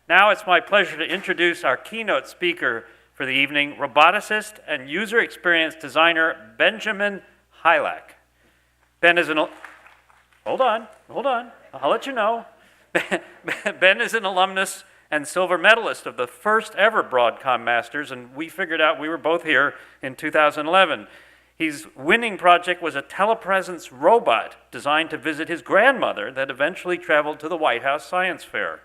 Now it's my pleasure to introduce our keynote speaker for the evening, roboticist and user experience designer Benjamin Hylak. Ben is an... Hold on, I'll let you know. Ben is an alumnus and silver medalist of the first ever Broadcom Masters, and we figured out we were both here in 2011. His winning project was a telepresence robot designed to visit his grandmother that eventually traveled to the White House Science Fair.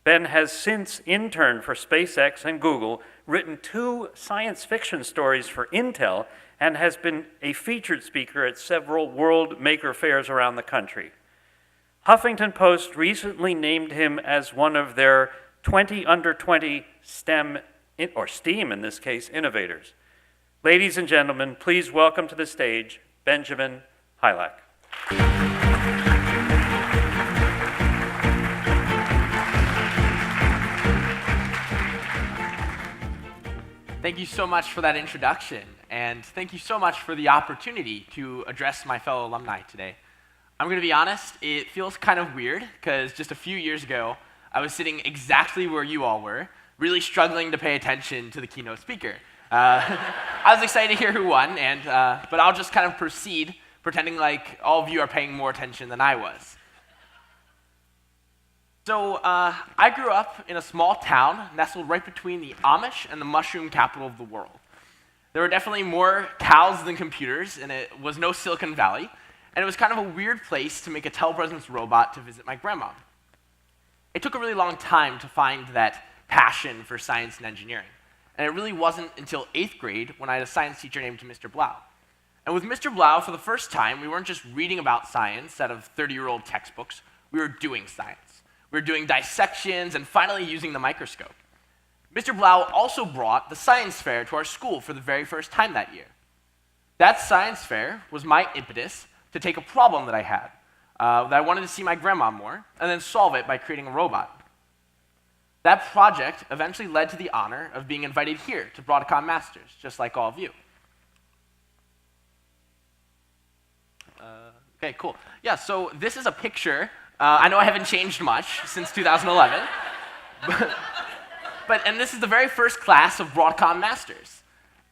Ben has since interned for SpaceX and Google, written 2 science fiction stories for Intel, and has been a featured speaker at several World Maker Fairs around the country. Huffington Post recently named him as one of their 20 under 20 STEM, or STEAM in this case, innovators. Ladies and gentlemen, please welcome to the stage Benjamin Hylak. Thank you so much for that introduction, and thank you so much for the opportunity to address my fellow alumni today. I'm going to be honest, it feels kind of weird, because just a few years ago, I was sitting exactly where you all were, really struggling to pay attention to the keynote speaker. I was excited to hear who won, but I'll just kind of proceed pretending like all of you are paying more attention than I was. So I grew up in a small town nestled right between the Amish and the mushroom capital of the world. There were definitely more cows than computers, and it was no Silicon Valley, and it was kind of a weird place to make a telepresence robot to visit my grandma. It took a really long time to find that passion for science and engineering. And it really wasn't until 8th grade when I had a science teacher named Mr. Blau. And with Mr. Blau, for the first time, we weren't just reading about science out of 30-year-old textbooks, we were doing science. We were doing dissections and finally using the microscope. Mr. Blau also brought the science fair to our school for the very first time that year. That science fair was my impetus to take a problem that I had, that I wanted to see my grandma more, and then solve it by creating a robot. That project eventually led to the honor of being invited here to Broadcom Masters, just like all of you. Okay, cool. Yeah, so this is a picture. I know I haven't changed much since 2011, and this is the very first class of Broadcom Masters.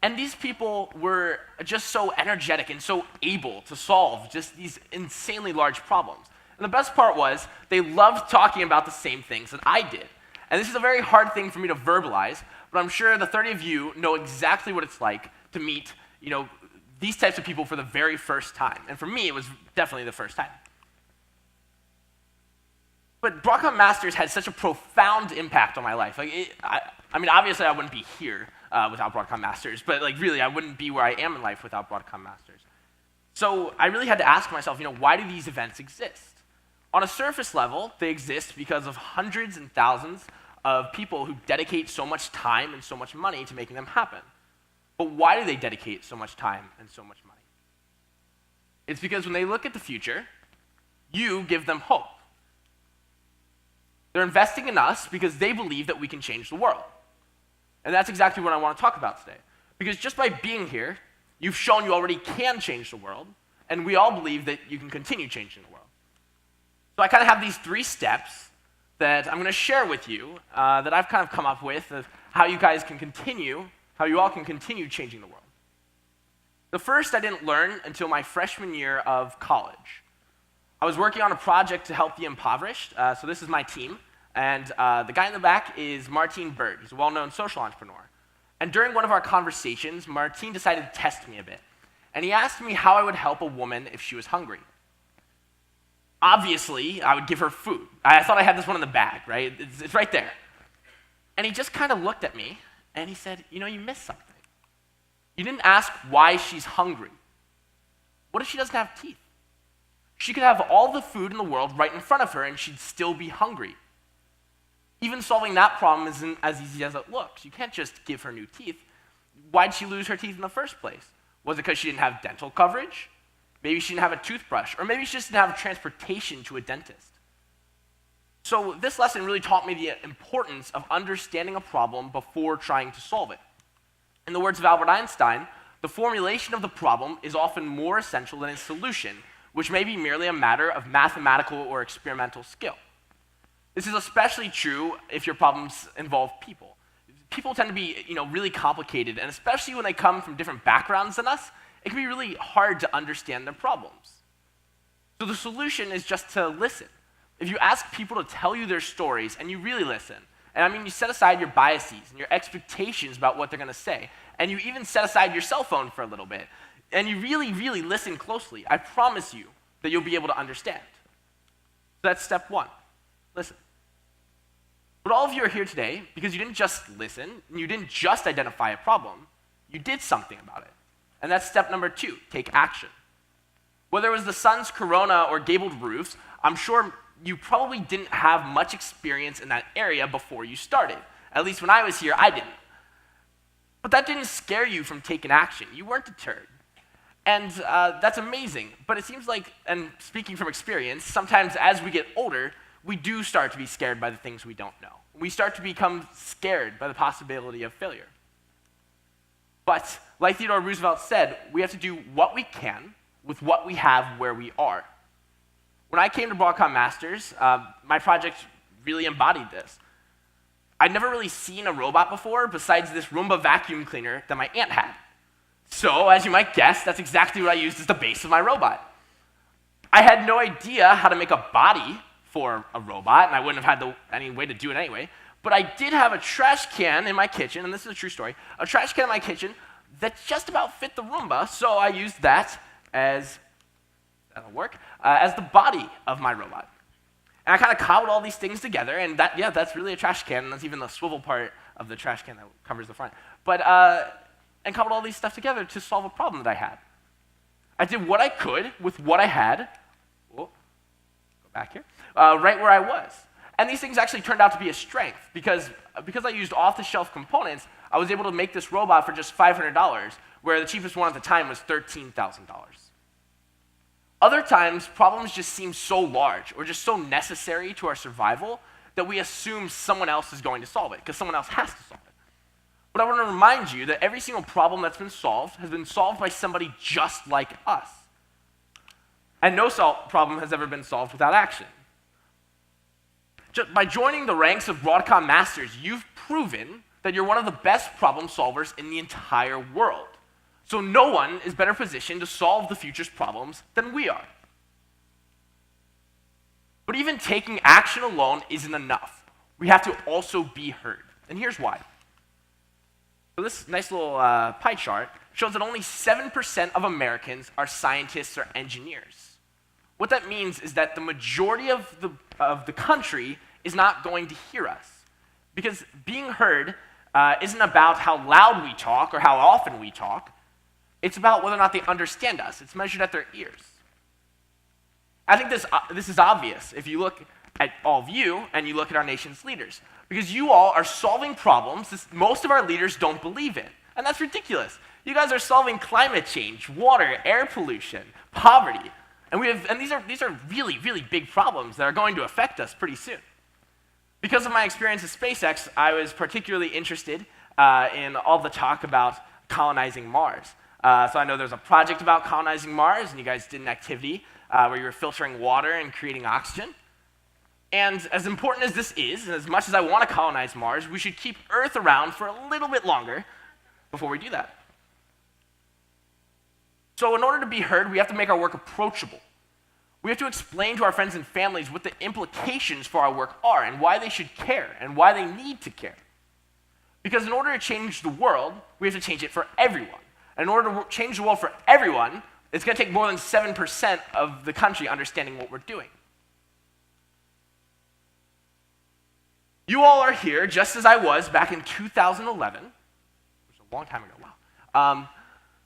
And these people were just so energetic and so able to solve just these insanely large problems. And the best part was they loved talking about the same things that I did. And this is a very hard thing for me to verbalize, but I'm sure the 30 of you know exactly what it's like to meet, these types of people for the very first time. And for me, it was definitely the first time. But Broadcom Masters had such a profound impact on my life. Obviously I wouldn't be here without Broadcom Masters, but really I wouldn't be where I am in life without Broadcom Masters. So I really had to ask myself, why do these events exist? On a surface level, they exist because of hundreds and thousands of people who dedicate so much time and so much money to making them happen. But why do they dedicate so much time and so much money? It's because when they look at the future, you give them hope. They're investing in us because they believe that we can change the world. And that's exactly what I want to talk about today. Because just by being here, you've shown you already can change the world, and we all believe that you can continue changing the world. So I kind of have these 3 steps that I'm going to share with you that I've kind of come up with of how you all can continue changing the world. The first I didn't learn until my freshman year of college. I was working on a project to help the impoverished, so this is my team, and the guy in the back is Martin Berg. He's a well-known social entrepreneur. And during one of our conversations, Martin decided to test me a bit, and he asked me how I would help a woman if she was hungry. Obviously, I would give her food. I thought I had this one in the bag, right? It's right there. And he just kind of looked at me, and he said, you missed something. You didn't ask why she's hungry. What if she doesn't have teeth? She could have all the food in the world right in front of her, and she'd still be hungry. Even solving that problem isn't as easy as it looks. You can't just give her new teeth. Why'd she lose her teeth in the first place? Was it because she didn't have dental coverage? Maybe she didn't have a toothbrush, or maybe she just didn't have transportation to a dentist. So this lesson really taught me the importance of understanding a problem before trying to solve it. In the words of Albert Einstein, the formulation of the problem is often more essential than its solution, which may be merely a matter of mathematical or experimental skill. This is especially true if your problems involve people. People tend to be really complicated, and especially when they come from different backgrounds than us, it can be really hard to understand their problems. So the solution is just to listen. If you ask people to tell you their stories and you really listen, and I mean you set aside your biases and your expectations about what they're going to say, and you even set aside your cell phone for a little bit, and you really, really listen closely, I promise you that you'll be able to understand. So that's step one, listen. But all of you are here today because you didn't just listen, and you didn't just identify a problem, you did something about it. And that's step number two, take action. Whether it was the sun's corona or gabled roofs, I'm sure you probably didn't have much experience in that area before you started. At least when I was here, I didn't. But that didn't scare you from taking action. You weren't deterred. And that's amazing. But it seems like, and speaking from experience, sometimes as we get older, we do start to be scared by the things we don't know. We start to become scared by the possibility of failure. But like Theodore Roosevelt said, we have to do what we can with what we have where we are. When I came to Broadcom Masters, my project really embodied this. I'd never really seen a robot before besides this Roomba vacuum cleaner that my aunt had. So, as you might guess, that's exactly what I used as the base of my robot. I had no idea how to make a body for a robot, and I wouldn't have had any way to do it anyway, but I did have a trash can in my kitchen, and this is a true story, a trash can in my kitchen that just about fit the Roomba, so I used that as, that'll work, as the body of my robot. And I kind of cobbled all these things together, and that's really a trash can, and that's even the swivel part of the trash can that covers the front. But, and cobbled all these stuff together to solve a problem that I had. I did what I could with what I had, go back here, right where I was. And these things actually turned out to be a strength, because I used off-the-shelf components, I was able to make this robot for just $500, where the cheapest one at the time was $13,000. Other times, problems just seem so large or just so necessary to our survival that we assume someone else is going to solve it, because someone else has to solve it. But I want to remind you that every single problem that's been solved has been solved by somebody just like us. And no problem has ever been solved without action. Just by joining the ranks of Broadcom Masters, you've proven that you're one of the best problem solvers in the entire world. So no one is better positioned to solve the future's problems than we are. But even taking action alone isn't enough. We have to also be heard. And here's why. So this nice little pie chart shows that only 7% of Americans are scientists or engineers. What that means is that the majority of the country is not going to hear us. Because being heard isn't about how loud we talk or how often we talk. It's about whether or not they understand us. It's measured at their ears. I think this is obvious if you look at all of you and you look at our nation's leaders. Because you all are solving problems that most of our leaders don't believe in. And that's ridiculous. You guys are solving climate change, water, air pollution, poverty. And these are really, really big problems that are going to affect us pretty soon. Because of my experience at SpaceX, I was particularly interested in all the talk about colonizing Mars. So I know there's a project about colonizing Mars, and you guys did an activity where you were filtering water and creating oxygen. And as important as this is, and as much as I want to colonize Mars, we should keep Earth around for a little bit longer before we do that. So in order to be heard, we have to make our work approachable. We have to explain to our friends and families what the implications for our work are and why they should care and why they need to care. Because in order to change the world, we have to change it for everyone. And in order to change the world for everyone, it's going to take more than 7% of the country understanding what we're doing. You all are here just as I was back in 2011, which is a long time ago, wow,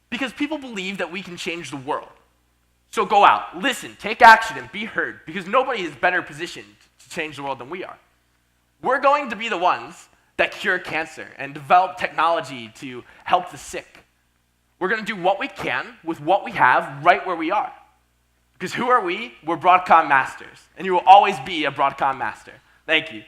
because people believe that we can change the world. So go out, listen, take action, and be heard, because nobody is better positioned to change the world than we are. We're going to be the ones that cure cancer and develop technology to help the sick. We're going to do what we can with what we have right where we are. Because who are we? We're Broadcom Masters, and you will always be a Broadcom Master. Thank you.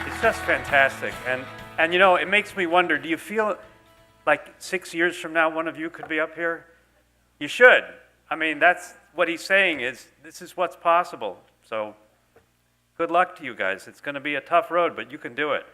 It's just fantastic. And And you know, it makes me wonder, do you feel like 6 years from now, one of you could be up here? You should. I mean, that's what he's saying is, this is what's possible. So good luck to you guys. It's going to be a tough road, but you can do it.